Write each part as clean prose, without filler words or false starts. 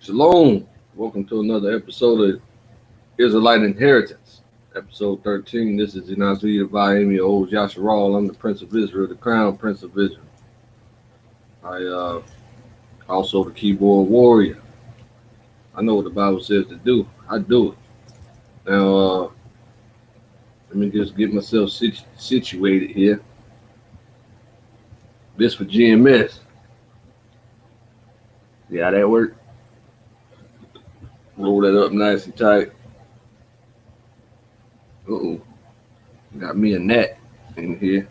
Shalom. Welcome to another episode of Israelite Inheritance. Episode 13. This is Inazir Vayemi Old Yasharal. I'm the Prince of Israel, the Crown Prince of Israel. I also the keyboard warrior. I know what the Bible says to do. I do it. Now, let me just get myself situated here. This for GMS. See how that work? Roll that up nice and tight. Uh-oh. Got me a gnat in here.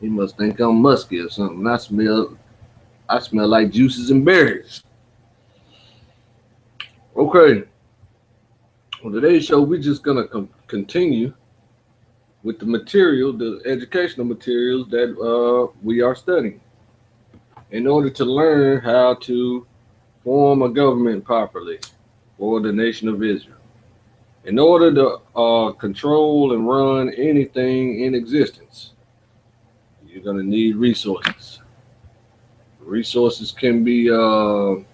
He must think I'm musky or something. I smell like juices and berries. Okay. On today's show, we're just gonna continue with the material, the educational materials that we are studying in order to learn how to form a government properly for the nation of Israel. In order to control and run anything in existence, you're going to need resources. Resources can be kind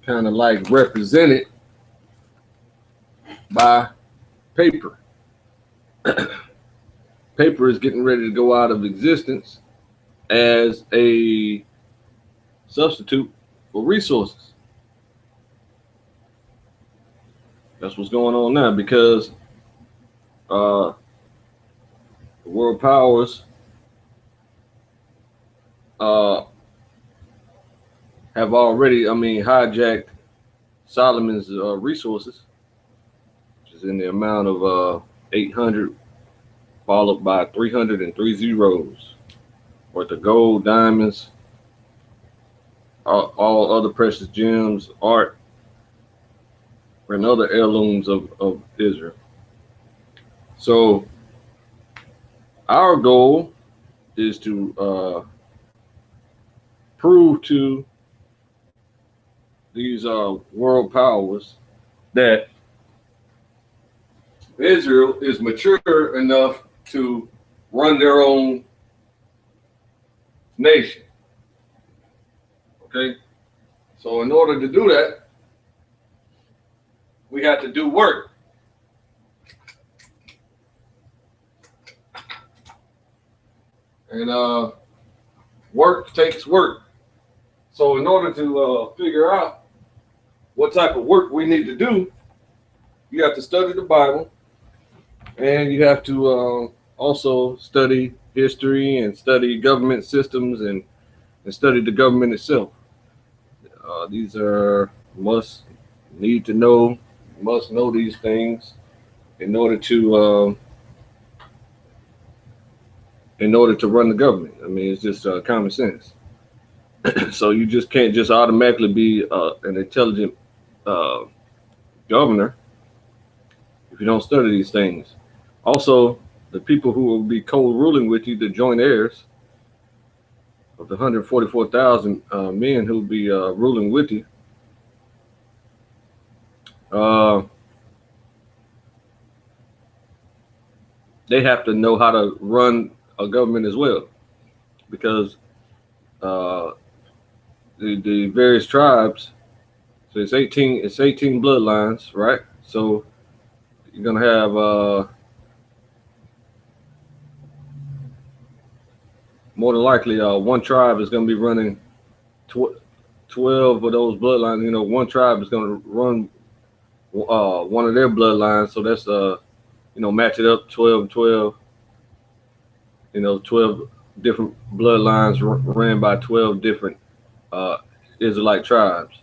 of like represented by paper. Paper is getting ready to go out of existence as a substitute for resources. That's what's going on now because the world powers have already, hijacked Solomon's resources, which is in the amount of 800, followed by 303 zeros worth of gold, diamonds, all other precious gems, art, and other heirlooms of Israel. So our goal is to prove to these world powers that Israel is mature enough to run their own nation. Okay? So in order to do that, we have to do work. And work takes work. So in order to figure out what type of work we need to do, you have to study the Bible, and you have to also study history and study government systems and study the government itself. These are must know these things in order to run the government. I mean, it's just common sense. So you just can't just automatically be an intelligent governor if you don't study these things. Also, the people who will be co-ruling with you, the joint heirs of the 144,000 men who will be ruling with you, they have to know how to run a government as well, because the various tribes. So it's 18 bloodlines, right? So you're gonna have more than likely one tribe is gonna be running 12 of those bloodlines. You know, one tribe is gonna run one of their bloodlines. So that's match it up 12 and 12. 12 different bloodlines ran by 12 different Israelite tribes.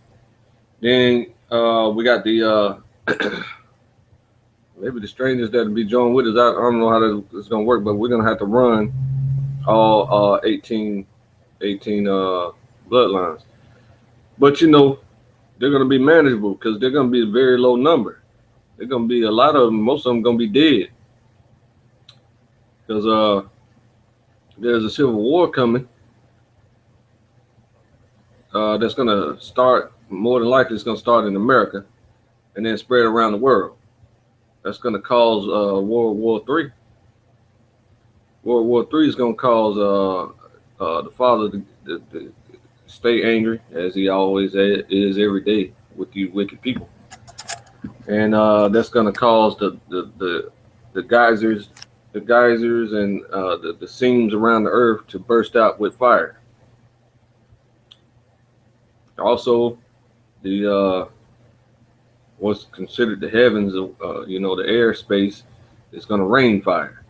Then we got the maybe the strangers that will be joined with us. I don't know how that's going to work, but we're going to have to run all 18 bloodlines. But they're going to be manageable because they're going to be a very low number. They're going to be a lot of them. Most of them going to be dead because there's a civil war coming that's going to start. More than likely, it's going to start in America and then spread around the world. That's going to cause World War III. World War III is going to cause the father, stay angry as he always is every day with you wicked people, and that's going to cause the geysers and the seams around the earth to burst out with fire. Also, the what's considered the heavens, the airspace, is going to rain fire.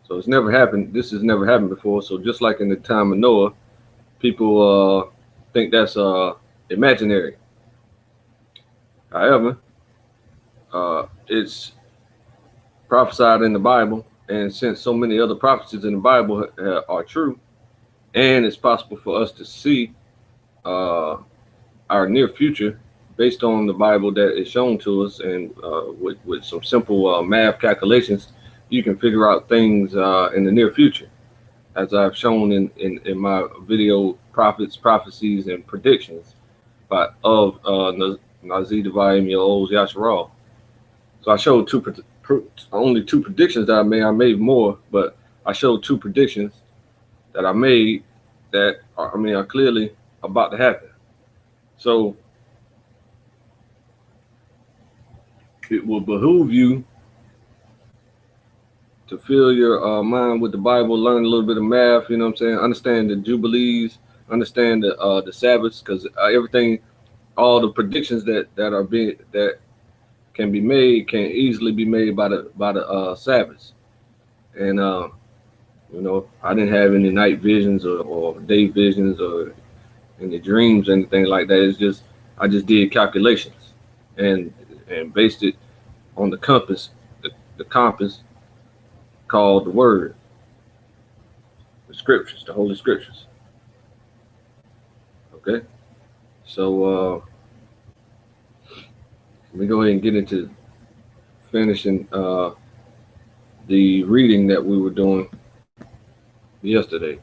So it's never happened. This has never happened before. So just like in the time of Noah, people think that's imaginary. However, it's prophesied in the Bible, and since so many other prophecies in the Bible are true, and it's possible for us to see our near future based on the Bible that is shown to us, and with some simple math calculations, you can figure out things in the near future, as I've shown in my video Prophets, Prophecies, and Predictions of Nazir Devayim Yoel's Yasharal. So I showed only two predictions that I made. I made more, but I showed two predictions that I made that are clearly about to happen. So it will behoove you to fill your mind with the Bible, learn a little bit of math, you know what I'm saying? Understand the Jubilees, understand the Sabbaths, because everything, all the predictions that can be made can easily be made by the Sabbaths. And I didn't have any night visions or day visions or any dreams or anything like that. It's just I just did calculations and based it on the compass, the compass called the Word, the Scriptures, the Holy Scriptures. Okay, so let me go ahead and get into finishing the reading that we were doing yesterday.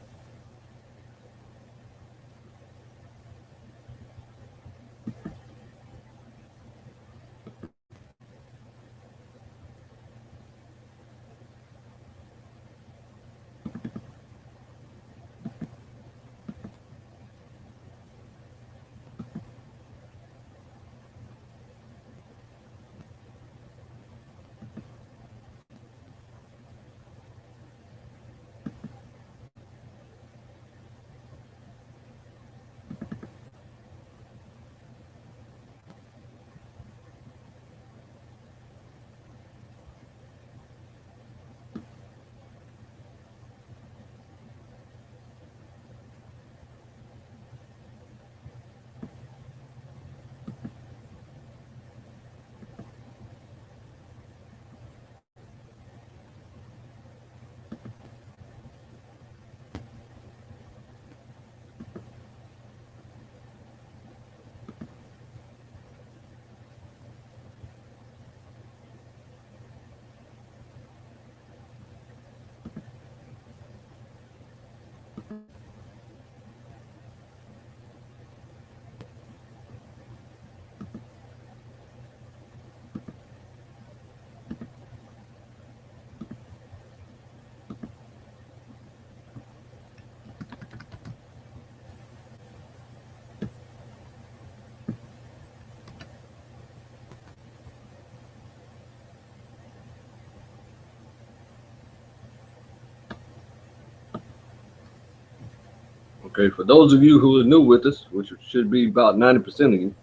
Okay, for those of you who are new with us, which should be about 90% of you,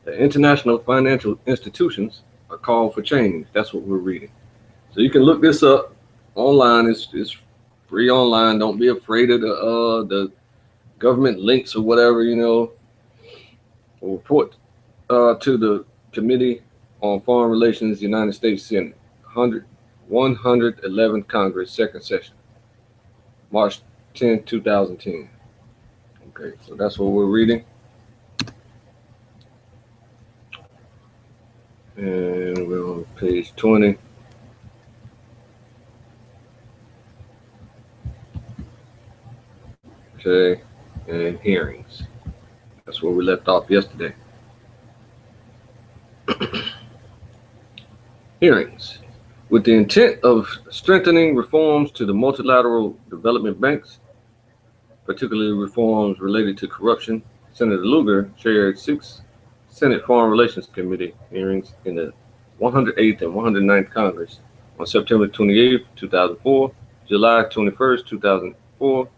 the international financial institutions are called for change. That's what we're reading. So you can look this up online. It's free online. Don't be afraid of the government links or whatever, or report to the Committee on Foreign Relations, United States Senate, 111th Congress, second session, March 10, 2010. Okay, so that's what we're reading. And we're on page 20. Okay, and hearings. That's where we left off yesterday. Hearings. With the intent of strengthening reforms to the multilateral development banks, particularly reforms related to corruption. Senator Lugar chaired 6 Senate Foreign Relations Committee hearings in the 108th and 109th Congress on September 28, 2004, July 21st, 2004,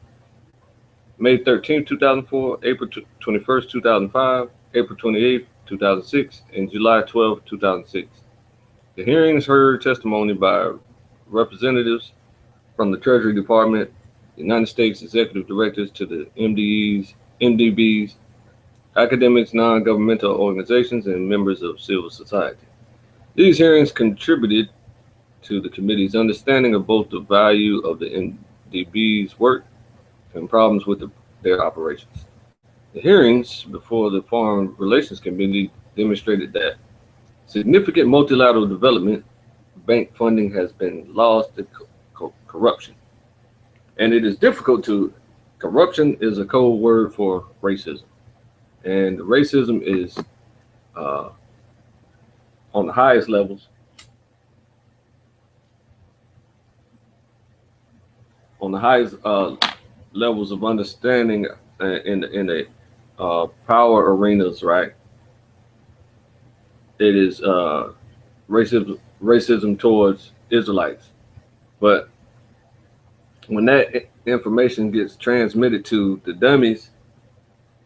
May 13, 2004, April 21st, 2005, April 28, 2006, and July 12, 2006. The hearings heard testimony by representatives from the Treasury Department, United States executive directors to the MDBs, academics, non-governmental organizations, and members of civil society. These hearings contributed to the committee's understanding of both the value of the MDB's work and problems with their operations. The hearings before the Foreign Relations Committee demonstrated that significant multilateral development bank funding has been lost to corruption. And it is difficult to, corruption is a code word for racism. And racism is on the highest levels. On the highest levels of understanding in the power arenas, right? It is racism towards Israelites. But when that information gets transmitted to the dummies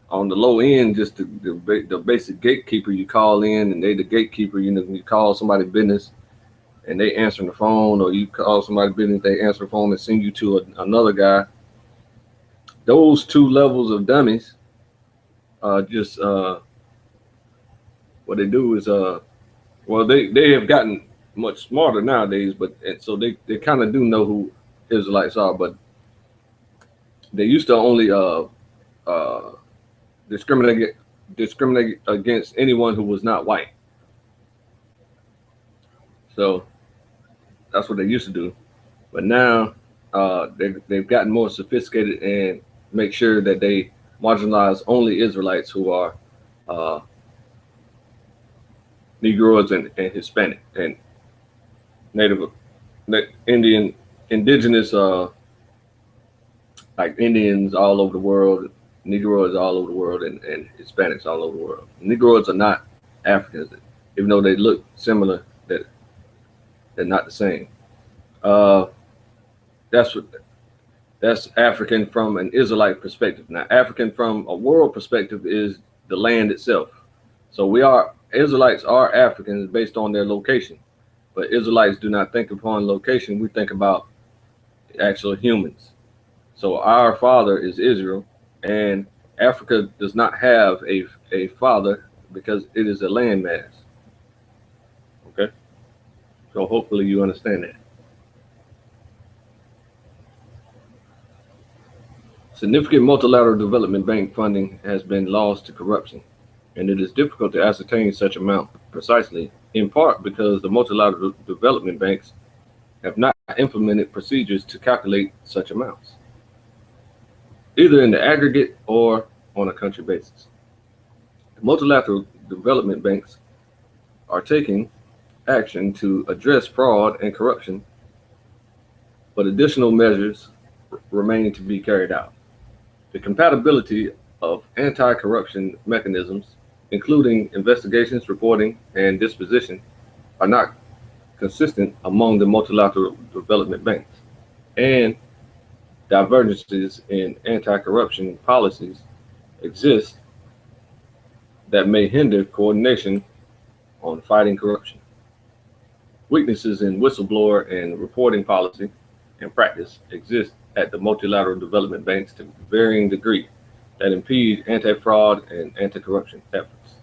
on the low end, just the basic gatekeeper, you call in and they the gatekeeper, you know, you call somebody business and they answering the phone, or you call somebody business, they answer the phone and send you to another guy. Those two levels of dummies just what they do is well, they have gotten much smarter nowadays, but and so they kind of do know who Israelites are, but they used to only discriminate against anyone who was not white. So that's what they used to do, but now they've gotten more sophisticated and make sure that they marginalize only Israelites who are Negroes and Hispanic and Native Indian, indigenous, like Indians all over the world, Negroes all over the world, and Hispanics all over the world. Negroes are not Africans, even though they look similar. That they're not the same. That's African from an Israelite perspective. Now, African from a world perspective is the land itself. So Israelites are Africans based on their location, but Israelites do not think upon location. We think about actual humans. So our father is Israel, and Africa does not have a father because it is a landmass. Okay, so hopefully you understand that. Significant multilateral development bank funding has been lost to corruption, and it is difficult to ascertain such amount precisely, in part because the multilateral development banks have not implemented procedures to calculate such amounts, either in the aggregate or on a country basis. The multilateral development banks are taking action to address fraud and corruption, but additional measures remain to be carried out. The compatibility of anti-corruption mechanisms, including investigations, reporting, and disposition, are not consistent among the multilateral development banks, and divergences in anti-corruption policies exist that may hinder coordination on fighting corruption. Weaknesses in whistleblower and reporting policy and practice exist at the multilateral development banks to varying degree that impede anti-fraud and anti-corruption efforts.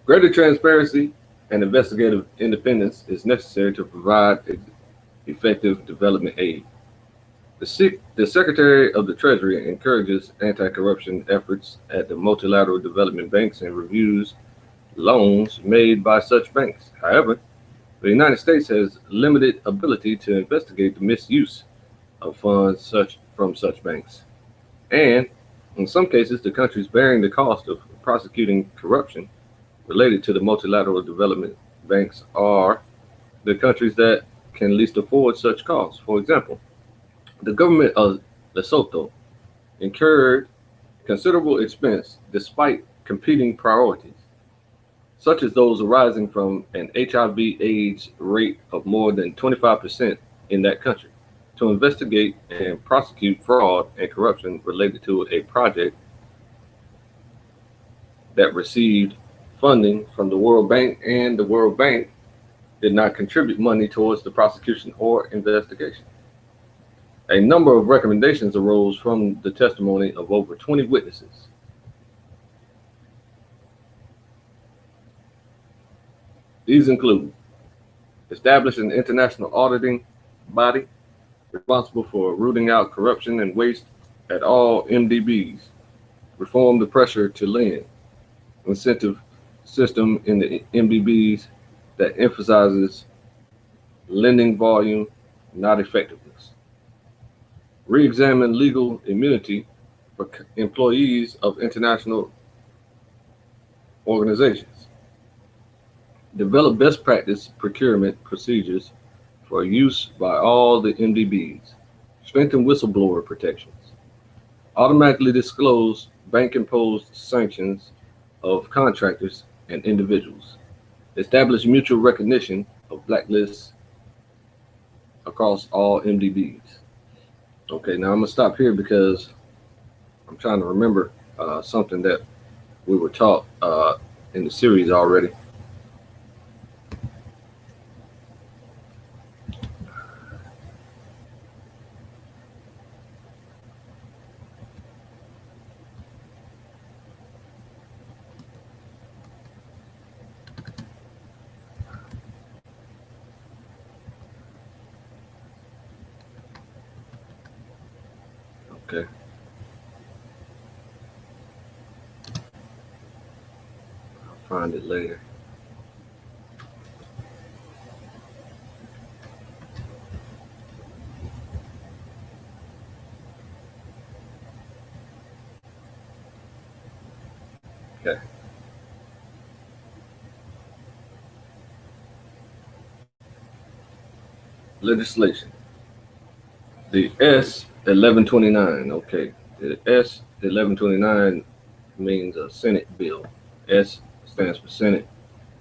Greater transparency and investigative independence is necessary to provide effective development aid. The Secretary of the Treasury encourages anti-corruption efforts at the multilateral development banks and reviews loans made by such banks. However, the United States has limited ability to investigate the misuse of funds from such banks. And in some cases, the countries bearing the cost of prosecuting corruption related to the multilateral development banks are the countries that can least afford such costs. For example, The government of Lesotho incurred considerable expense despite competing priorities, such as those arising from an HIV/AIDS rate of more than 25% in that country, to investigate and prosecute fraud and corruption related to a project that received funding from the World Bank, and the World Bank did not contribute money towards the prosecution or investigation. A number of recommendations arose from the testimony of over 20 witnesses. These include establish an international auditing body responsible for rooting out corruption and waste at all MDBs, reform the pressure to lend incentive system in the MDBs that emphasizes lending volume, not effectiveness. Re-examine legal immunity for employees of international organizations. Develop best practice procurement procedures for use by all the MDBs. Strengthen whistleblower protections. Automatically disclose bank-imposed sanctions of contractors and individuals. Establish mutual recognition of blacklists across all MDBs. Okay, now I'm gonna stop here because I'm trying to remember something that we were taught in the series already. Okay. I'll find it later. Okay. Legislation. The S1129. Okay. The S1129 means a Senate bill. S stands for Senate.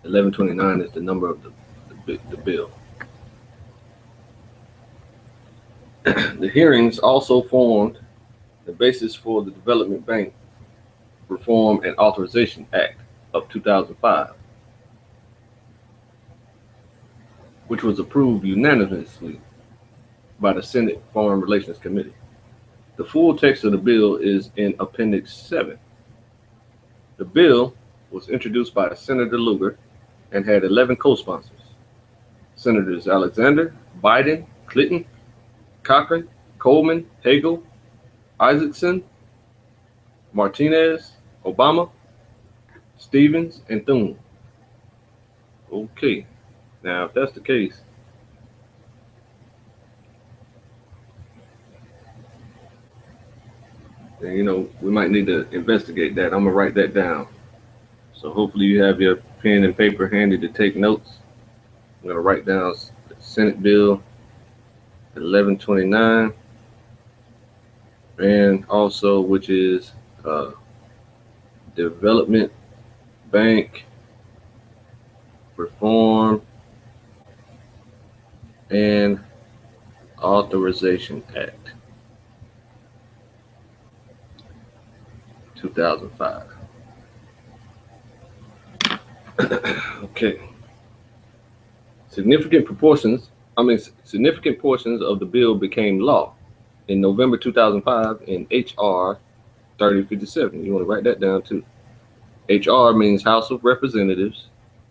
1129 is the number of the bill. The hearings also formed the basis for the Development Bank Reform and Authorization Act of 2005, which was approved unanimously by the Senate Foreign Relations Committee. The full text of the bill is in Appendix 7. The bill was introduced by Senator Lugar and had 11 co-sponsors. Senators Alexander, Biden, Clinton, Cochran, Coleman, Hagel, Isaacson, Martinez, Obama, Stevens, and Thune. Okay, now if that's the case, then we might need to investigate that. I'm gonna write that down. So hopefully you have your pen and paper handy to take notes. I'm gonna write down Senate Bill 1129, and also which is Development Bank Reform and Authorization Act 2005. Okay. Significant portions of the bill became law in November 2005 in H.R. 3057. You want to write that down too. H.R. means House of Representatives,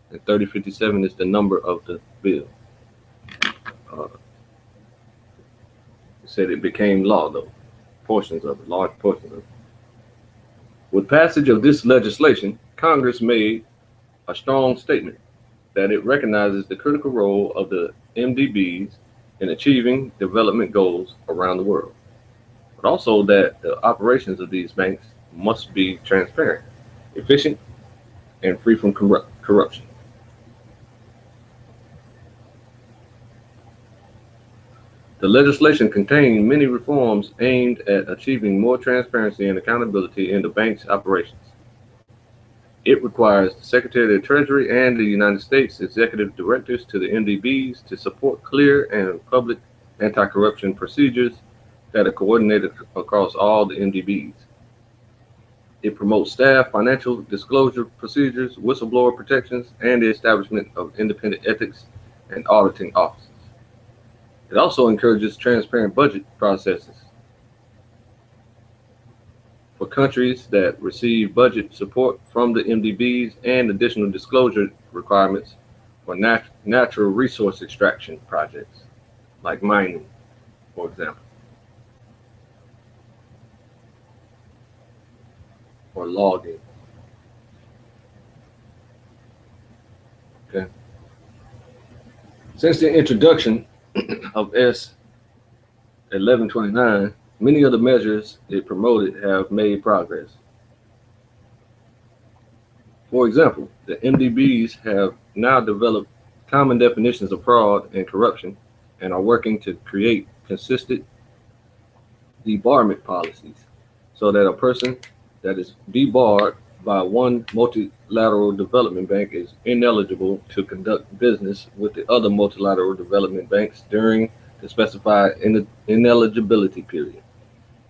and 3057 is the number of the bill. It said it became law, though. Large portions of it. With passage of this legislation, Congress made a strong statement that it recognizes the critical role of the MDBs in achieving development goals around the world, but also that the operations of these banks must be transparent, efficient, and free from corruption. The legislation contained many reforms aimed at achieving more transparency and accountability in the bank's operations. It requires the Secretary of the Treasury and the United States Executive Directors to the MDBs to support clear and public anti-corruption procedures that are coordinated across all the MDBs. It promotes staff financial disclosure procedures, whistleblower protections, and the establishment of independent ethics and auditing offices. It also encourages transparent budget processes for countries that receive budget support from the MDBs and additional disclosure requirements for natural resource extraction projects, like mining, for example, or logging. Okay. Since the introduction of S 1129, many of the measures it promoted have made progress. For example, the MDBs have now developed common definitions of fraud and corruption and are working to create consistent debarment policies so that a person that is debarred by one multilateral development bank is ineligible to conduct business with the other multilateral development banks during the specified ineligibility period.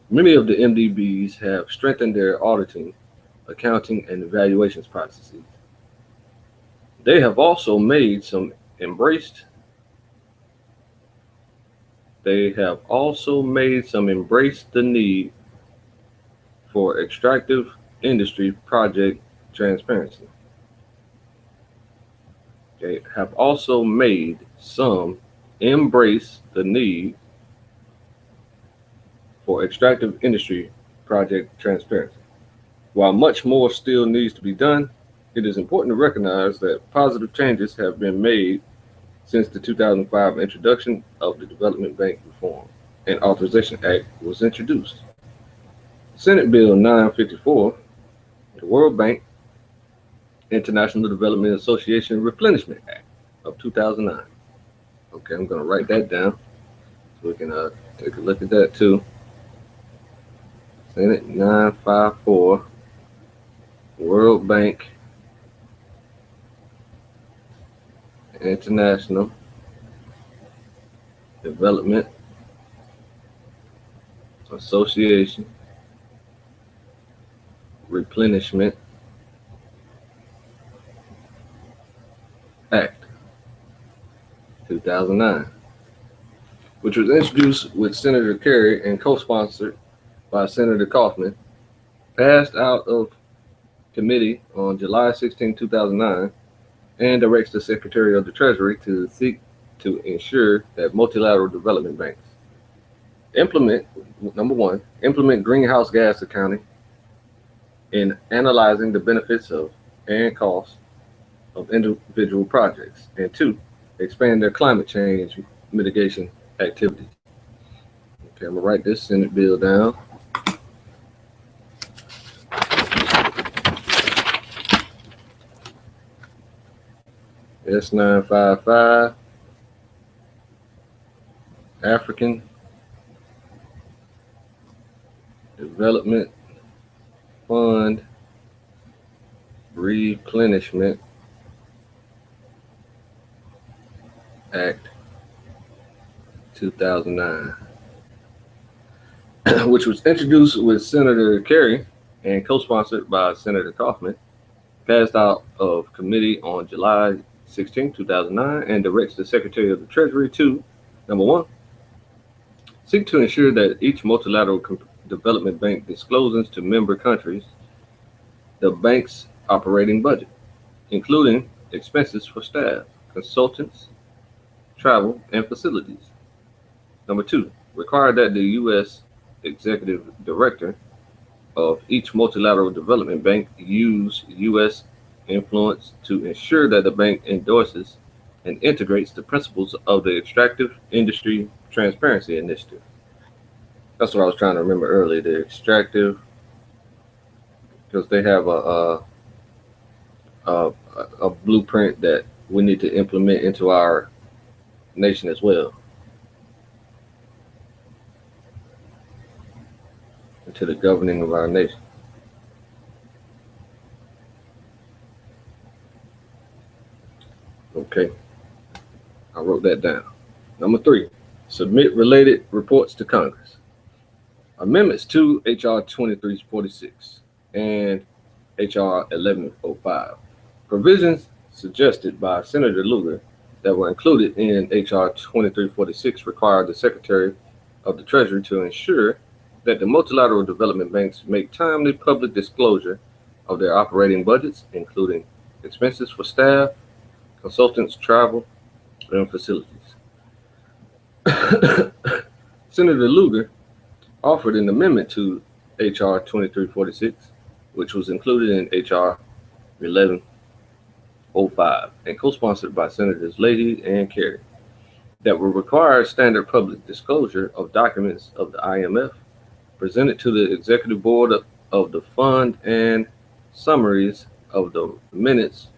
Many of the MDBs have strengthened their auditing, accounting, and evaluations processes. They have also embraced the need for extractive industry project transparency. They have also made some embrace the need for extractive industry project transparency. While much more still needs to be done, it is important to recognize that positive changes have been made since the 2005 introduction of the Development Bank Reform and Authorization Act was introduced. Senate Bill 954, the World Bank International Development Association Replenishment Act of 2009. Okay, I'm going to write that down so we can take a look at that too. Senate 954, World Bank International Development Association Replenishment Act 2009, which was introduced with Senator Kerry and co-sponsored by Senator Kaufman, passed out of committee on July 16, 2009, and directs the Secretary of the Treasury to seek to ensure that multilateral development banks implement greenhouse gas accounting in analyzing the benefits of and costs of individual projects, and 2, expand their climate change mitigation activities. Okay, I'm gonna write this Senate bill down. S955, African Development Fund Replenishment Act 2009, which was introduced with Senator Kerry and co-sponsored by Senator Kaufman, passed out of committee on July 16, 2009, and directs the Secretary of the Treasury to, number 1, seek to ensure that each multilateral development bank discloses to member countries the bank's operating budget, including expenses for staff, consultants, travel, and facilities. Number 2, require that the U.S. Executive Director of each multilateral development bank use U.S. influence to ensure that the bank endorses and integrates the principles of the Extractive Industry Transparency Initiative. That's what I was trying to remember earlier, the extractive, because they have a blueprint that we need to implement into our nation as well. to the governing of our nation. Okay, I wrote that down. Number 3, submit related reports to Congress. Amendments to H.R. 2346 and H.R. 1105. Provisions suggested by Senator Lugar that were included in H.R. 2346 require the Secretary of the Treasury to ensure that the multilateral development banks make timely public disclosure of their operating budgets, including expenses for staff, consultants, travel, and facilities. Senator Lugar offered an amendment to H.R. 2346, which was included in H.R. 1105 and co-sponsored by Senators Leahy and Kerry, that will require standard public disclosure of documents of the IMF presented to the Executive Board of the Fund and summaries of the minutes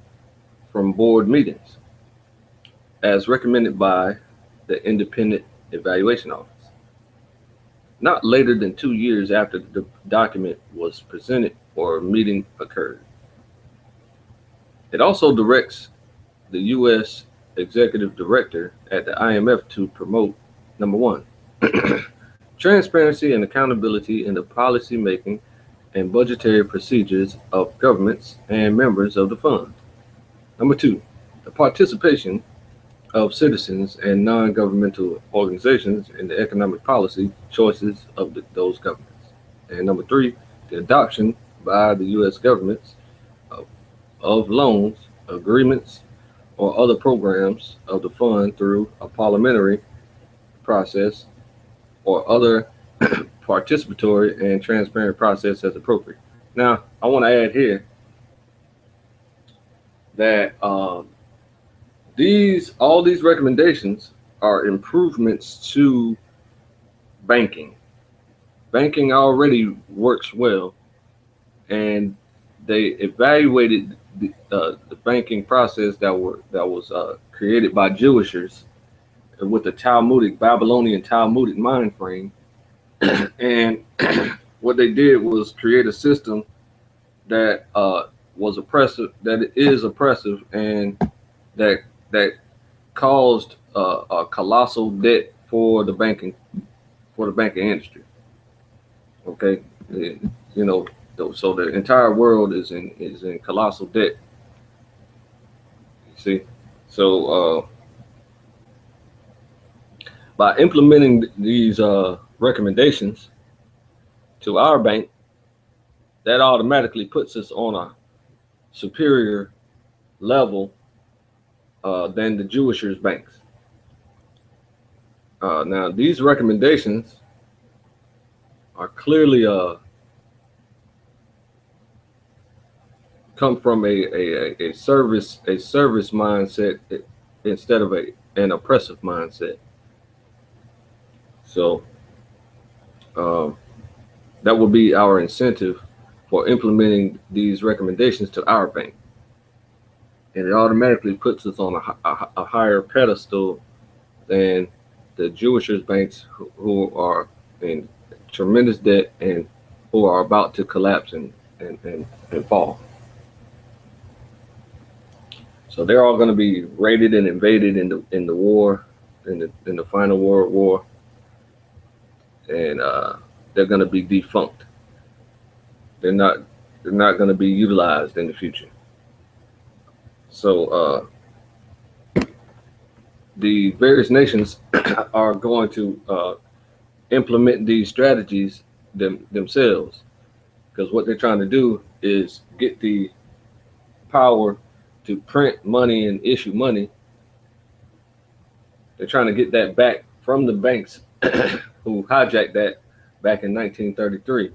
from board meetings, as recommended by the Independent Evaluation Office, not later than 2 years after the document was presented or a meeting occurred. It also directs the U.S. Executive Director at the IMF to promote, number 1, transparency and accountability in the policy making and budgetary procedures of governments and members of the fund. Number 2, the participation of citizens and non-governmental organizations in the economic policy choices of those governments. And number 3, the adoption by the U.S. governments of loans, agreements, or other programs of the fund through a parliamentary process or other participatory and transparent process as appropriate. Now, I want to add here that all these recommendations are improvements to banking. Banking already works well, and they evaluated the banking process that was created by USHERs with the Babylonian Talmudic mind frame, and what they did was create a system that was oppressive, that is oppressive, and that caused a colossal debt for the banking industry. Okay, so the entire world is in colossal debt. You see, so by implementing these recommendations to our bank, that automatically puts us on a superior level than the USHER's banks. Now, these recommendations are clearly come from a service mindset instead of an oppressive mindset. So that will be our incentive for implementing these recommendations to our bank, and it automatically puts us on a higher pedestal than the USHER's banks who are in tremendous debt and who are about to collapse and fall. So they're all going to be raided and invaded in the war, in the final World War, and they're going to be defunct. They're not going to be utilized in the future. So the various nations are going to implement these strategies themselves, because what they're trying to do is get the power to print money and issue money. They're trying to get that back from the banks who hijacked that back in 1933.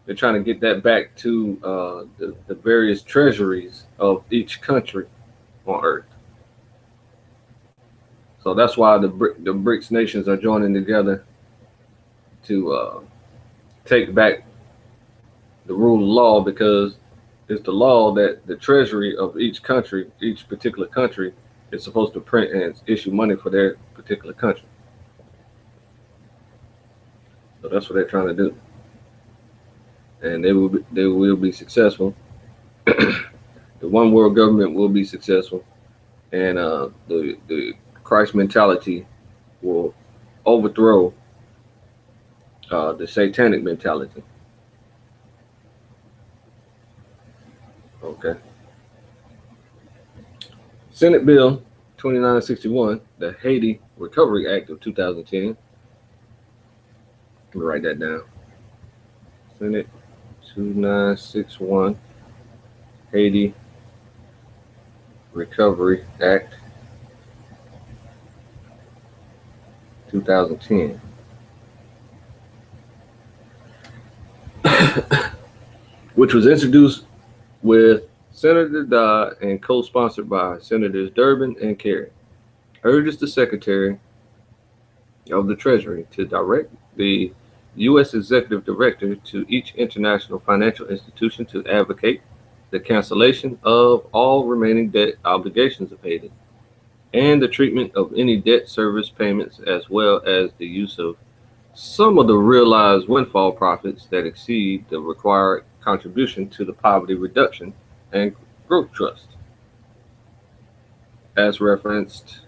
They're trying to get that back to the various treasuries of each country on Earth. So that's why the BRICS nations are joining together to take back the rule of law, because it's the law that the treasury of each country, each particular country, is supposed to print and issue money for their particular country. So that's what they're trying to do. and they will be successful. The one world government will be successful, and the Christ mentality will overthrow the satanic mentality. Okay. Senate Bill 2961, the Haiti Recovery Act of 2010. Let me write that down. Senate 2961, Haiti Recovery Act 2010. Which was introduced with Senator Dodd and co-sponsored by Senators Durbin and Kerry, urges the Secretary of the Treasury to direct the U.S. Executive Director to each international financial institution to advocate the cancellation of all remaining debt obligations of Haiti and the treatment of any debt service payments, as well as the use of some of the realized windfall profits that exceed the required contribution to the Poverty Reduction and Growth Trust, as referenced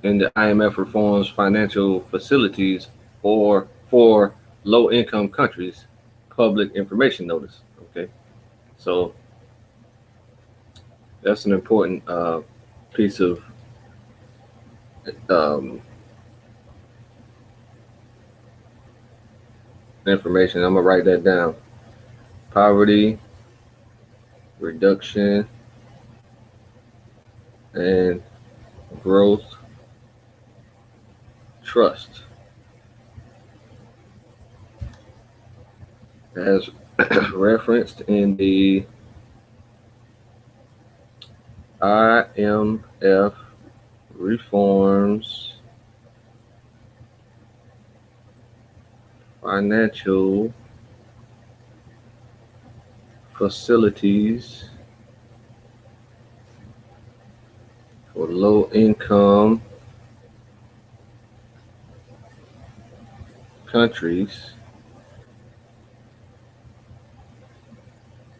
in the IMF reforms financial facilities or for low-income countries public information notice. Okay, so that's an important piece of um, information. I'm gonna write that down. Poverty Reduction and Growth Trust, as referenced in the IMF reforms financial facilities for low-income countries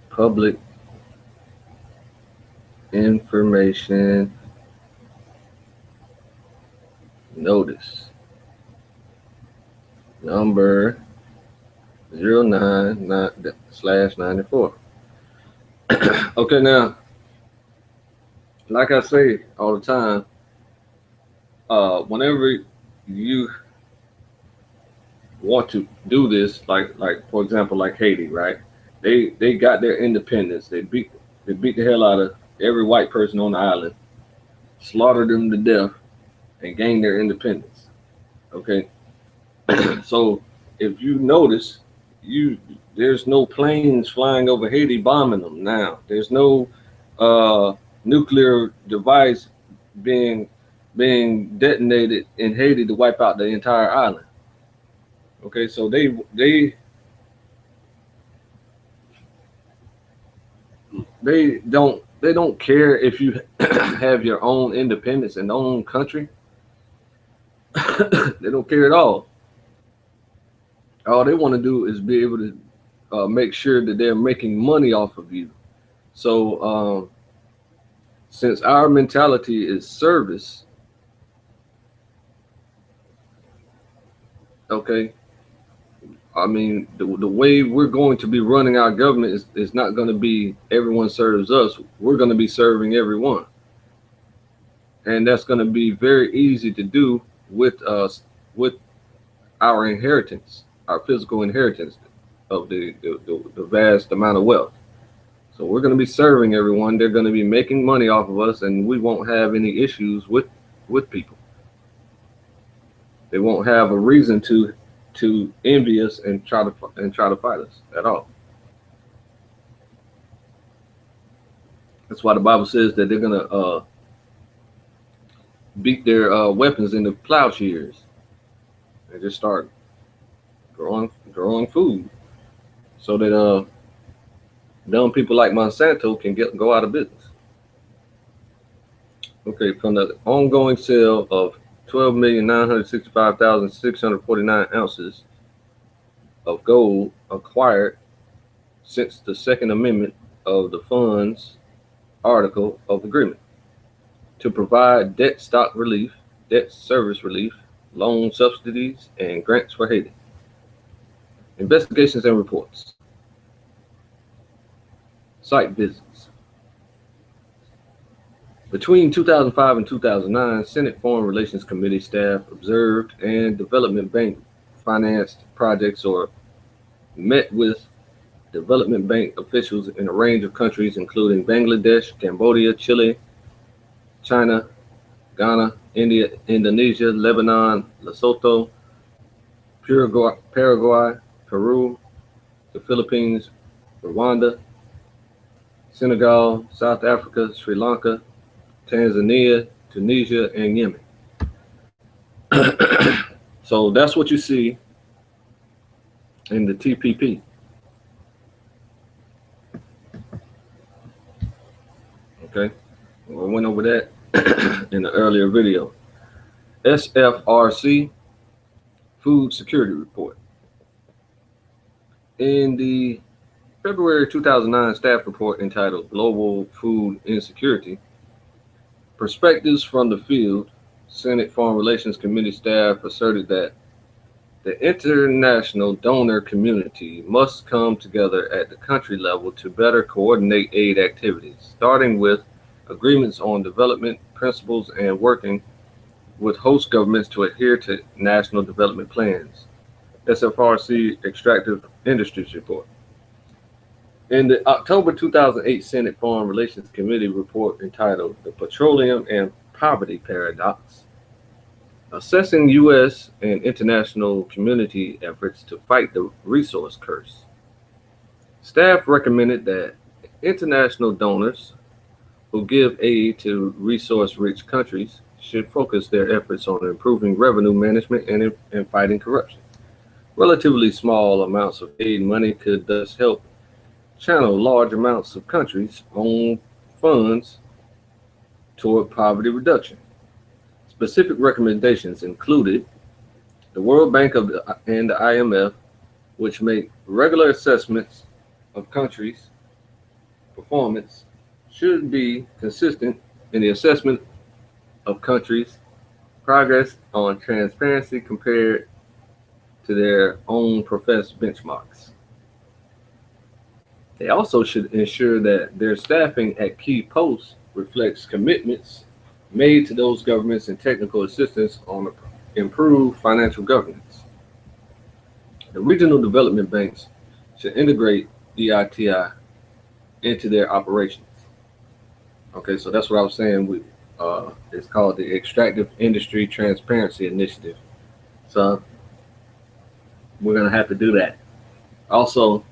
public information notice number 099/94. Okay, now, like I say all the time, whenever you want to do this, like for example, like Haiti, right? They got their independence. They beat the hell out of every white person on the island, slaughtered them to death, and gained their independence. Okay, so if you notice, there's no planes flying over Haiti bombing them now. There's no nuclear device being detonated in Haiti to wipe out the entire island. Okay, so they don't care if you have your own independence and own country. They don't care at all. All they want to do is be able to make sure that they're making money off of you. So since our mentality is service, okay, I mean, the way we're going to be running our government is not going to be everyone serves us. We're going to be serving everyone. And that's going to be very easy to do with us, with our inheritance, our physical inheritance of the vast amount of wealth. So we're going to be serving everyone. They're going to be making money off of us, and we won't have any issues with people. They won't have a reason to envy us and try to fight us at all. That's why the Bible says that they're gonna beat their weapons into plowshares and just start growing food, so that dumb people like Monsanto can go out of business. Okay, from the ongoing sale of 12,965,649 ounces of gold acquired since the Second Amendment of the Funds Article of Agreement to provide debt stock relief, debt service relief, loan subsidies, and grants for Haiti. Investigations and reports. Site visits. Between 2005 and 2009, Senate Foreign Relations Committee staff observed and Development Bank financed projects or met with Development Bank officials in a range of countries, including Bangladesh, Cambodia, Chile, China, Ghana, India, Indonesia, Lebanon, Lesotho, Paraguay, Peru, the Philippines, Rwanda, Senegal, South Africa, Sri Lanka, Tanzania, Tunisia, and Yemen. So that's what you see in the TPP. Okay, we went over that in the earlier video. SFRC Food Security Report. In the February 2009 staff report entitled Global Food Insecurity, Perspectives from the Field, Senate Foreign Relations Committee staff asserted that the international donor community must come together at the country level to better coordinate aid activities, starting with agreements on development principles and working with host governments to adhere to national development plans. SFRC Extractive Industries Report. In the October 2008 Senate Foreign Relations Committee report entitled The Petroleum and Poverty Paradox, Assessing U.S. and International Community Efforts to Fight the Resource Curse, staff recommended that international donors who give aid to resource-rich countries should focus their efforts on improving revenue management and fighting corruption. Relatively small amounts of aid money could thus help channel large amounts of countries' own funds toward poverty reduction. Specific recommendations included the World Bank and the IMF, which make regular assessments of countries' performance, should be consistent in the assessment of countries' progress on transparency compared to their own professed benchmarks. They also should ensure that their staffing at key posts reflects commitments made to those governments and technical assistance on improved financial governance. The regional development banks should integrate EITI into their operations. Okay, so that's what I was saying. It's called the Extractive Industry Transparency Initiative. So we're going to have to do that. Also,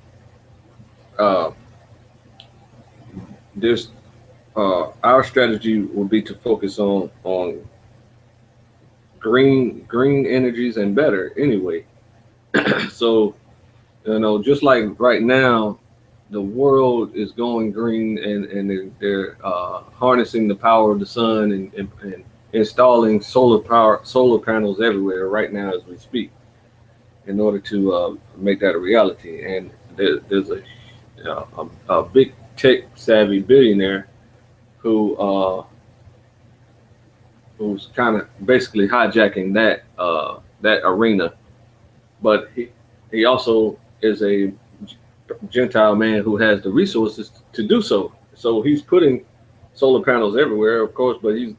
our strategy will be to focus on green energies and better anyway. So, just like right now, the world is going green and they're harnessing the power of the sun and installing solar panels everywhere right now as we speak in order to make that a reality. And there's a big tech savvy billionaire who's kind of basically hijacking that arena, but he also is a Gentile man who has the resources to do so. So he's putting solar panels everywhere, of course, but he's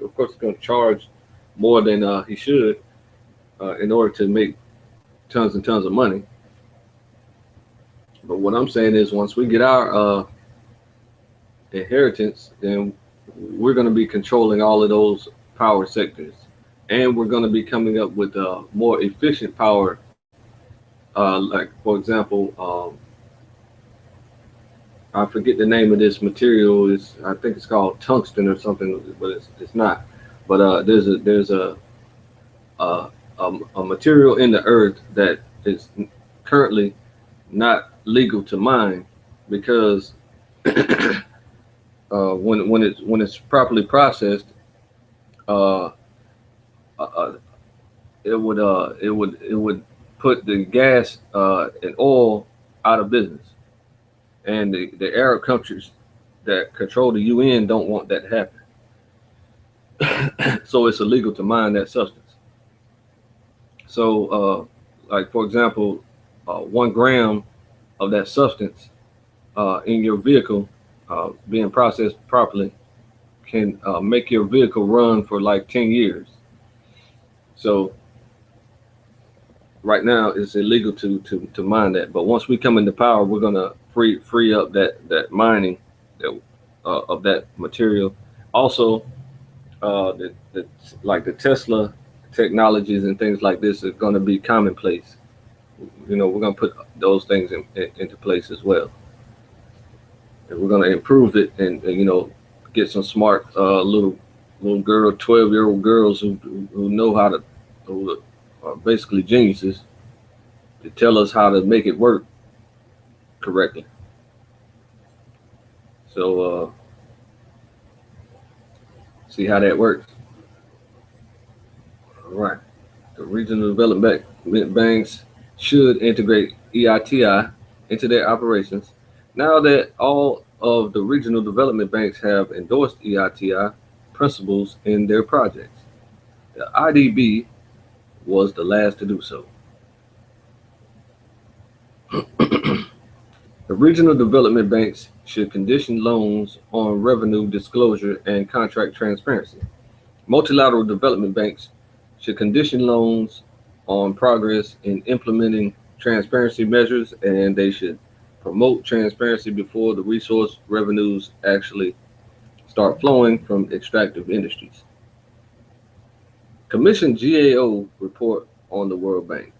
of course going to charge more than he should in order to make tons and tons of money. But what I'm saying is, once we get our inheritance, then we're going to be controlling all of those power sectors, and we're going to be coming up with more efficient power. Like, for example, I forget the name of this material. I think it's called tungsten or something, but it's not. But there's a material in the earth that is currently not legal to mine because when it's properly processed, it would put the gas and oil out of business. And the Arab countries that control the UN don't want that to happen. So it's illegal to mine that substance. So, like for example, 1 gram of that substance in your vehicle being processed properly can make your vehicle run for like 10 years. So right now it's illegal to mine that. But once we come into power, we're gonna free up that mining that, of that material. Also, like the Tesla technologies and things like this are going to be commonplace. We're going to put those things into place as well, and we're going to improve it and get some smart little girl, 12-year-old girls who know how to, who are basically geniuses, to tell us how to make it work correctly. So see how that works. All right. The regional development banks should integrate EITI into their operations. Now that all of the regional development banks have endorsed EITI principles in their projects, the IDB was the last to do so. The regional development banks should condition loans on revenue disclosure and contract transparency. Multilateral development banks should condition loans on progress in implementing transparency measures, and they should promote transparency before the resource revenues actually start flowing from extractive industries. Commission GAO report on the World Bank.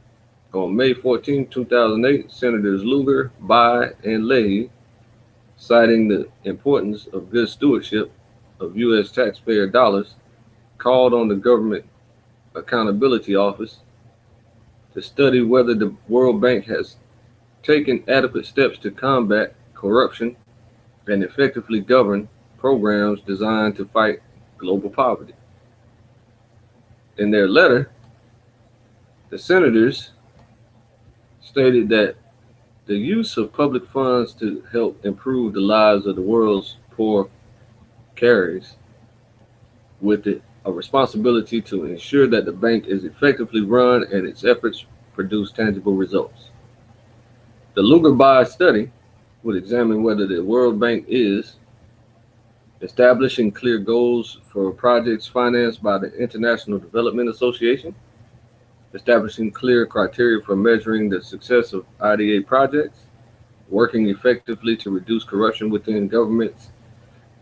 On May 14, 2008, Senators Lugar, Bai, and Leahy, citing the importance of good stewardship of U.S. taxpayer dollars, called on the Government Accountability Office to study whether the World Bank has taken adequate steps to combat corruption and effectively govern programs designed to fight global poverty. In their letter, the senators stated that the use of public funds to help improve the lives of the world's poor carries with it a responsibility to ensure that the bank is effectively run and its efforts produce tangible results. The Lugar-Bai study would examine whether the World Bank is establishing clear goals for projects financed by the International Development Association, establishing clear criteria for measuring the success of IDA projects, working effectively to reduce corruption within governments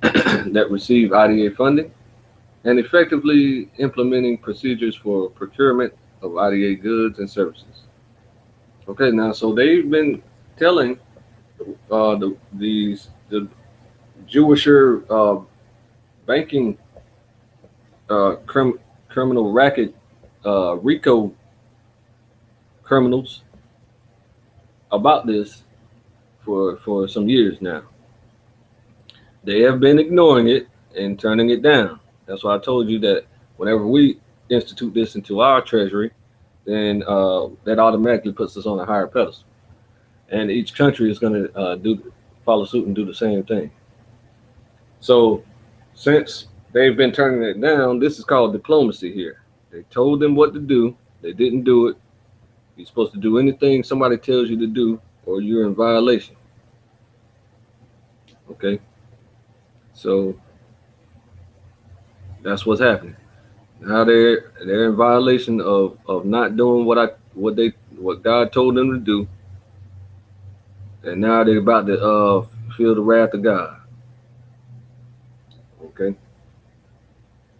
that receive IDA funding, and effectively implementing procedures for procurement of IDA goods and services. Okay, now, so they've been telling the USHER banking criminal racket, RICO criminals, about this for some years now. They have been ignoring it and turning it down. That's why I told you that whenever we institute this into our treasury, then that automatically puts us on a higher pedestal. And each country is going to follow suit and do the same thing. So since they've been turning it down, this is called diplomacy here. They told them what to do. They didn't do it. You're supposed to do anything somebody tells you to do, or you're in violation. Okay? So that's what's happening. Now they're in violation of not doing what God told them to do, and now they're about to feel the wrath of God. Okay,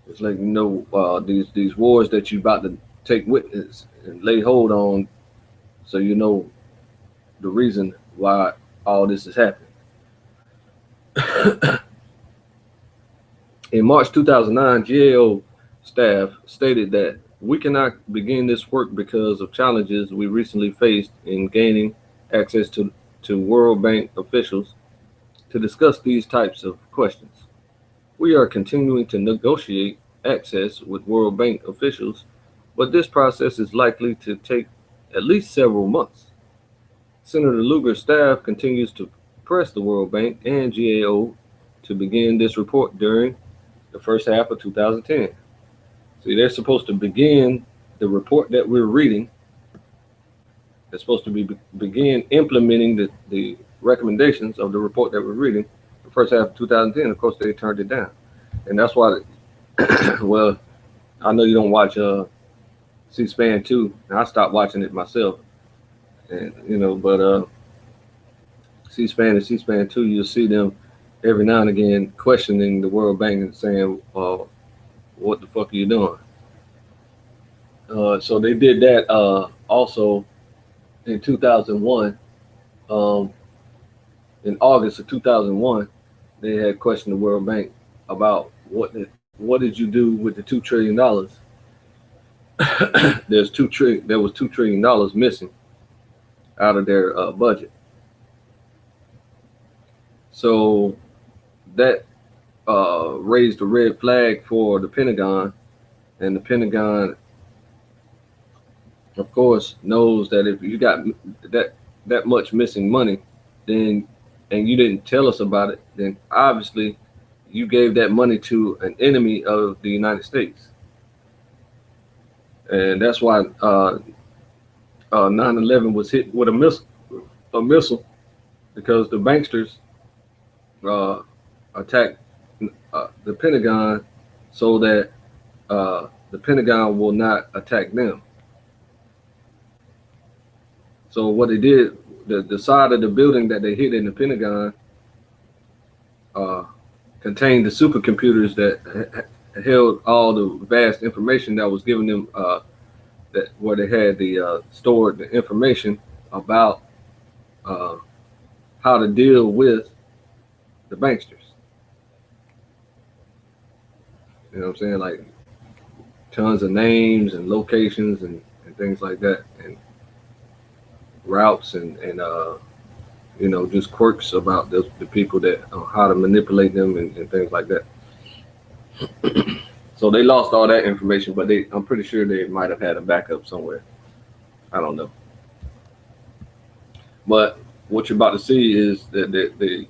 it's like these wars that you're about to take witness and lay hold on, so you know the reason why all this is happening. In March 2009, GAO staff stated that we cannot begin this work because of challenges we recently faced in gaining access to World Bank officials to discuss these types of questions. We are continuing to negotiate access with World Bank officials, but this process is likely to take at least several months. Senator Lugar's staff continues to press the World Bank and GAO to begin this report during the first half of 2010. See, they're supposed to begin the report that we're reading. They're supposed to begin implementing the recommendations of the report that we're reading the first half of 2010. Of course, they turned it down. And that's why, well, I know you don't watch C-SPAN 2. And I stopped watching it myself. And, but C-SPAN and C-SPAN 2, you'll see them every now and again questioning the World Bank and saying, what the fuck are you doing? So they did that also in 2001. In August of 2001, they had questioned the World Bank about what did you do with the $2 trillion? There was $2 trillion missing out of their budget. So that raised a red flag for the Pentagon, and the Pentagon, of course, knows that if you got that much missing money, then and you didn't tell us about it, then obviously you gave that money to an enemy of the United States. And that's why 9/11 was hit with a missile, because the banksters attacked the Pentagon so that the Pentagon will not attack them. So what they did, the side of the building that they hit in the Pentagon contained the supercomputers that held all the vast information that was given them, where they had stored the information about how to deal with the banksters. You know what I'm saying? Like tons of names and locations and things like that, and routes and just quirks about the people that how to manipulate them and things like that. So they lost all that information, but I'm pretty sure they might have had a backup somewhere. I don't know. But what you're about to see is that the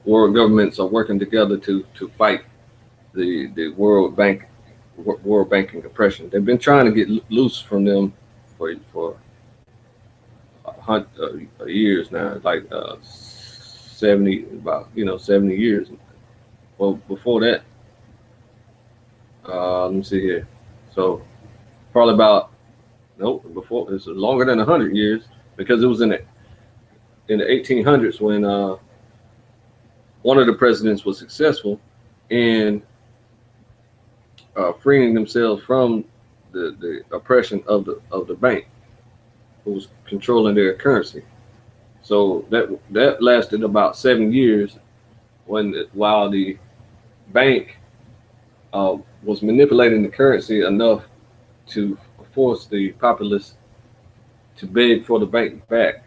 world governments are working together to fight the World banking oppression. They've been trying to get loose from them for years now, like 70 years. Well, before that, let me see here. So probably before, it's longer than 100 years, because it was in the 1800s when one of the presidents was successful in freeing themselves from the oppression of the bank, who was controlling their currency. So that lasted about 7 years, while the bank was manipulating the currency enough to force the populace to beg for the bank back.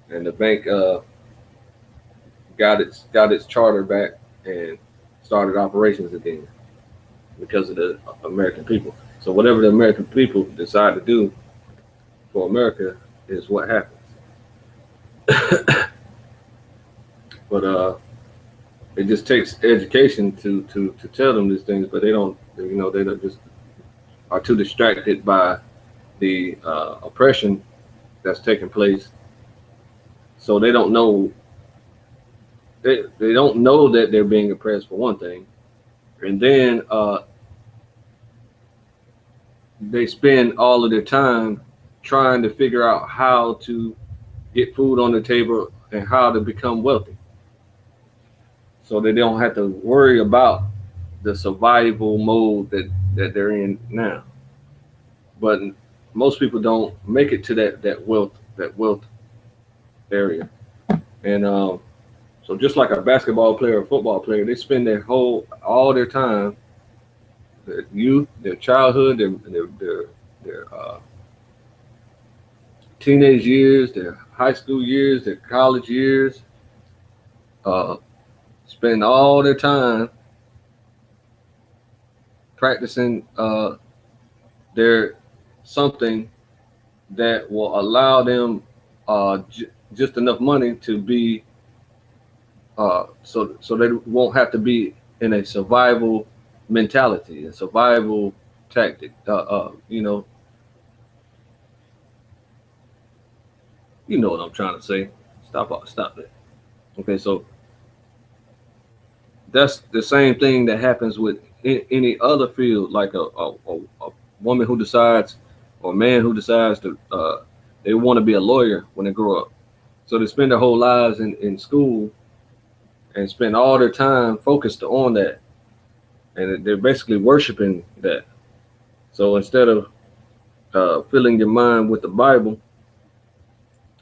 And the bank got its charter back and started operations again because of the American people. So whatever the American people decide to do for America is what happens. But it just takes education to tell them these things, but they don't just are too distracted by the oppression that's taking place. So they don't know. They don't know that they're being oppressed, for one thing, and then they spend all of their time trying to figure out how to get food on the table and how to become wealthy, so they don't have to worry about the survival mode that they're in now. But most people don't make it to that wealth area, and so just like a basketball player or football player, they spend all their time, their youth, their childhood, their teenage years, their high school years, their college years, spend all their time practicing their something that will allow them just enough money to be so they won't have to be in a survival mentality, a survival tactic. You know what I'm trying to say. Stop it. Okay, so that's the same thing that happens with any other field, like a woman who decides, or a man who decides to they want to be a lawyer when they grow up. So they spend their whole lives in school and spend all their time focused on that, and they're basically worshiping that. So instead of filling your mind with the Bible,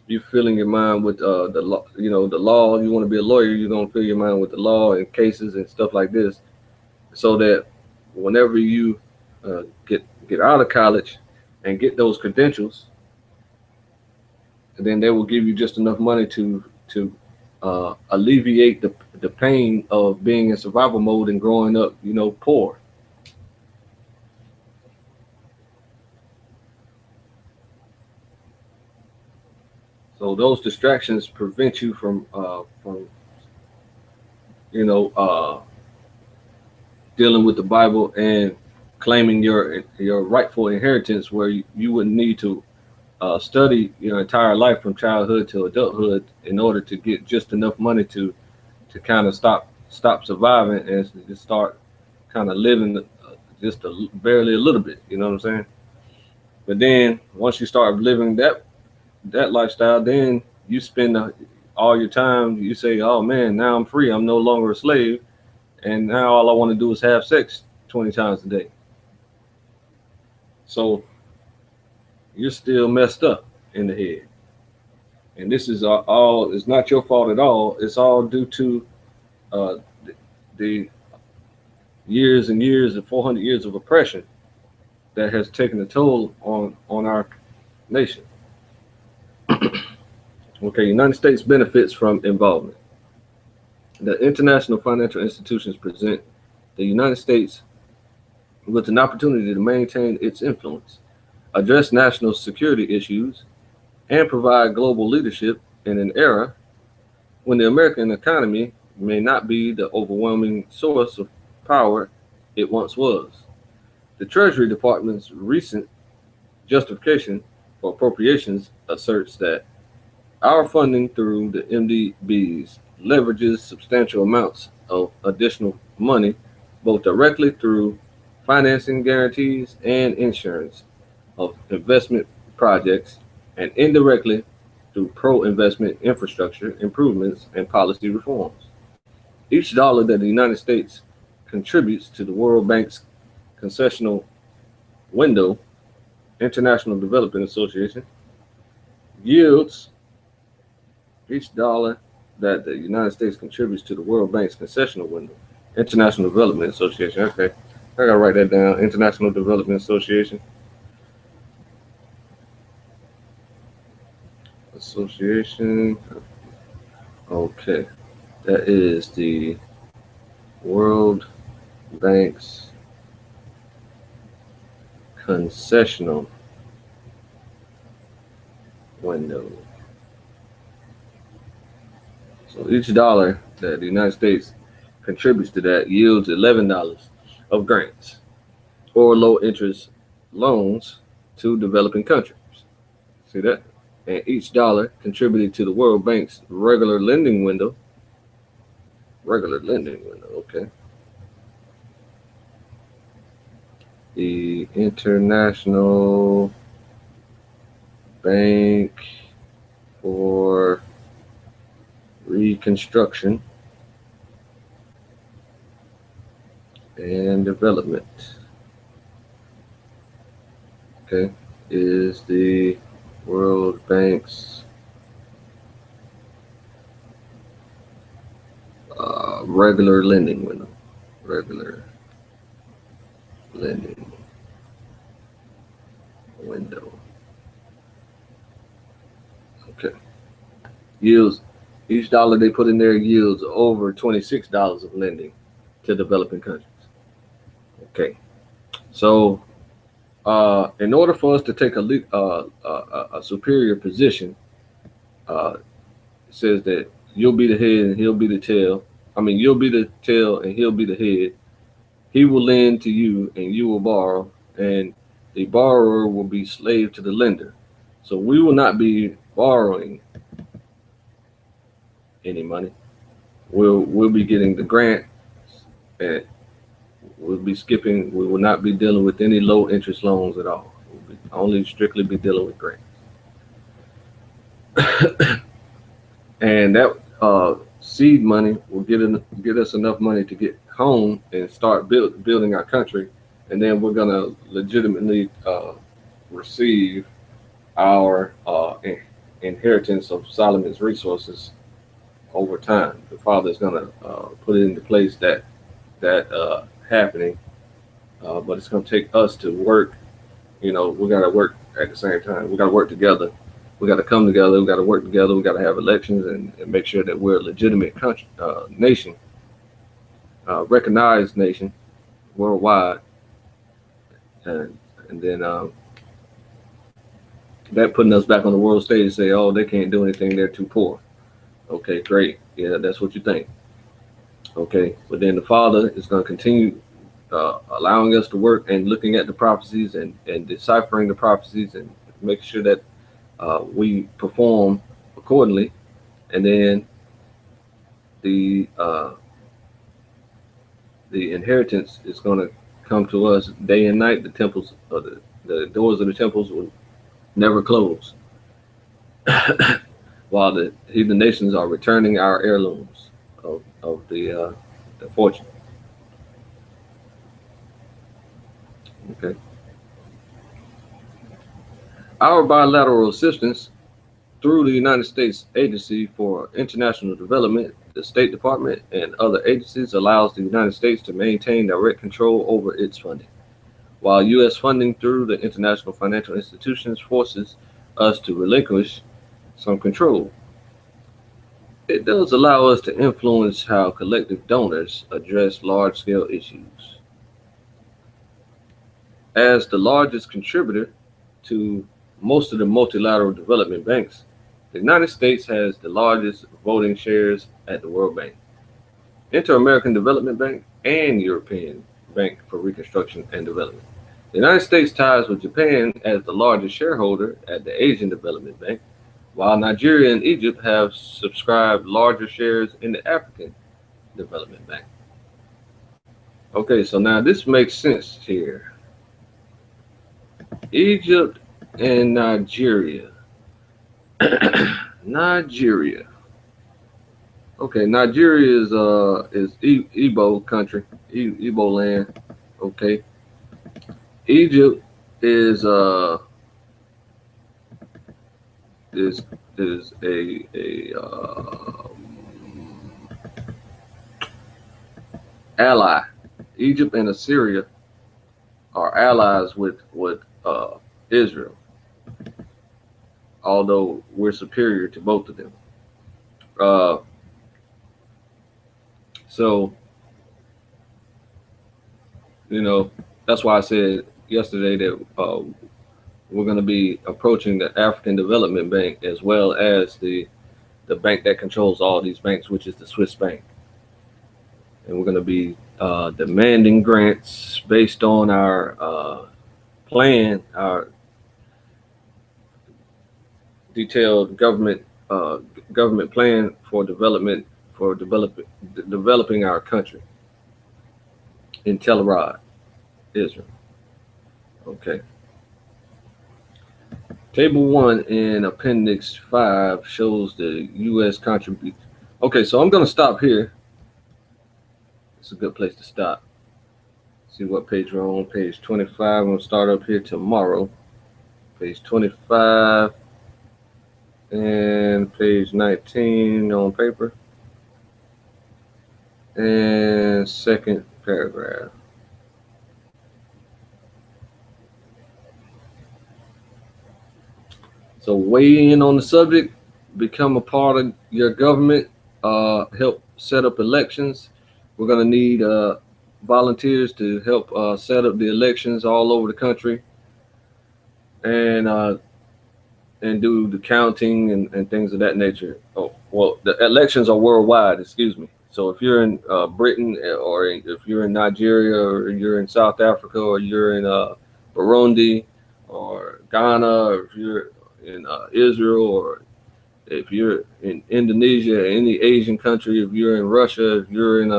you filling your mind with the law. The law. You want to be a lawyer, you're gonna fill your mind with the law and cases and stuff like this, so that whenever you get out of college and get those credentials, then they will give you just enough money to alleviate the pain of being in survival mode and growing up, poor. So those distractions prevent you from you know dealing with the Bible and claiming your rightful inheritance, where you wouldn't need to study your entire life from childhood to adulthood in order to get just enough money to kind of stop surviving and just start kind of living just barely a little bit. You know what I'm saying? But then once you start living that lifestyle, then you spend all your time. You say, "Oh man, now I'm free. I'm no longer a slave, and now all I want to do is have sex 20 times a day." So you're still messed up in the head, and this is all. It's not your fault at all. It's all due to uh, the years and years and 400 years of oppression that has taken a toll on our nation. Okay, United States benefits from involvement. The international financial institutions present the United States with an opportunity to maintain its influence, address national security issues, and provide global leadership in an era when the American economy may not be the overwhelming source of power it once was. The Treasury Department's recent justification for appropriations asserts that our funding through the MDBs leverages substantial amounts of additional money, both directly through financing guarantees and insurance of investment projects, and indirectly through pro-investment infrastructure improvements and policy reforms. Each dollar that the United States contributes to the World Bank's concessional window, International Development Association, yields each dollar that the United States contributes to the World Bank's concessional window, International Development Association. Okay, I gotta write that down. International Development Association. Okay, that is the World Bank's concessional window. So each dollar that the United States contributes to that yields $11 of grants or low interest loans to developing countries. See that? And each dollar contributed to the World Bank's regular lending window. Okay. The International Bank for Reconstruction and Development, okay, is the World Bank's regular lending window. Okay. Yields, each dollar they put in there yields over $26 of lending to developing countries. Okay. So In order for us to take a superior position, it says that you'll be the head and he'll be the tail. I mean, you'll be the tail and he'll be the head. He will lend to you and you will borrow, and the borrower will be slave to the lender. So we will not be borrowing any money. We'll be getting the grant, and we'll be skipping. We will not be dealing with any low interest loans at all. We'll only strictly be dealing with grants. And that seed money will get us enough money to get home and start building our country, and then we're gonna legitimately receive our inheritance of Solomon's resources over time. The Father is gonna put it into place that happening, but it's gonna take us to work. We gotta work at the same time. We gotta work together. We got to come together. We got to work together. We got to have elections and make sure that we're a legitimate country, nation, recognized nation worldwide, and then that putting us back on the world stage and say, oh, they can't do anything. They're too poor. Okay, great. Yeah, that's what you think. Okay, but then the Father is going to continue allowing us to work and looking at the prophecies and deciphering the prophecies and making sure that we perform accordingly, and then the inheritance is going to come to us day and night. The temples, the doors of the temples will never close, while the heathen nations are returning our heirlooms of the fortune. Okay. Our bilateral assistance through the United States Agency for International Development, the State Department, and other agencies allows the United States to maintain direct control over its funding, while U.S. funding through the international financial institutions forces us to relinquish some control. It does allow us to influence how collective donors address large-scale issues. As the largest contributor to most of the multilateral development banks, the United States has the largest voting shares at the World Bank, Inter-American Development Bank, and European Bank for Reconstruction and Development. The United States ties with Japan as the largest shareholder at the Asian Development Bank, while Nigeria and Egypt have subscribed larger shares in the African Development Bank. Okay, so now this makes sense here. Egypt and Nigeria. Nigeria. Okay, Nigeria is Igbo country, Igbo land. Okay. Egypt is a ally. Egypt and Assyria are allies with Israel, although we're superior to both of them. So, that's why I said yesterday that we're going to be approaching the African Development Bank as well as the bank that controls all these banks, which is the Swiss bank. And we're going to be demanding grants based on our plan, our detailed government plan for developing our country in Tel Aviv, Israel. Okay. Table 1 in Appendix 5 shows the U.S. contribution. Okay, so I'm going to stop here. It's a good place to stop. See what page we're on. Page 25. I'm going to start up here tomorrow. Page 25 and page 19 on paper. And second paragraph. So weigh in on the subject, become a part of your government, help set up elections. We're going to need volunteers to help set up the elections all over the country. and do the counting and things of that nature. Oh, well, the elections are worldwide. Excuse me. So if you're in Britain, or if you're in Nigeria, or you're in South Africa, or you're in Burundi, or Ghana, or if you're in Israel, or if you're in Indonesia, any Asian country, if you're in Russia, if you're in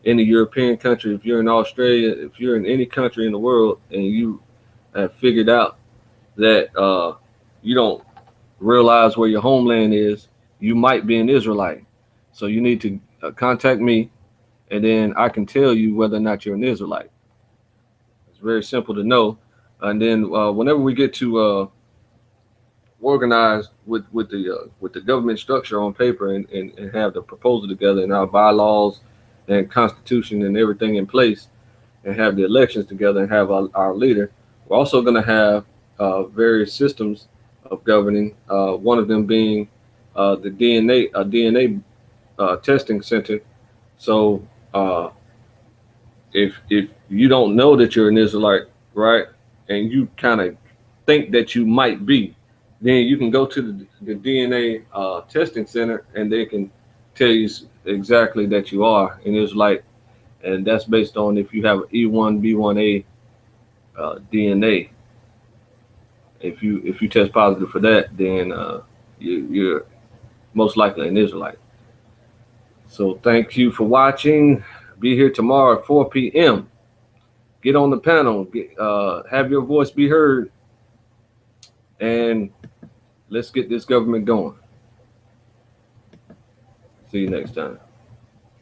any European country, if you're in Australia, if you're in any country in the world, and you have figured out that you don't realize where your homeland is, you might be an Israelite. So you need to contact me, and then I can tell you whether or not you're an Israelite. It's very simple to know. And then whenever we get to organize with the government structure on paper, and have the proposal together, and our bylaws and constitution and everything in place, and have the elections together, and have our leader, we're also going to have various systems of governing. One of them being the DNA testing center. So if you don't know that you're an Israelite, right, and you kind of think that you might be, then you can go to the DNA testing center, and they can tell you exactly that you are an Israelite, and that's based on if you have E1 B1A DNA. If you test positive for that, then you're most likely an Israelite. So thank you for watching. Be here tomorrow at 4 p.m. Get on the panel. Have your voice be heard, and let's get this government going. See you next time.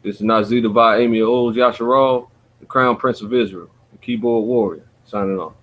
This is Nazida by Amy Old Yasharal, the Crown Prince of Israel, the keyboard warrior, signing off.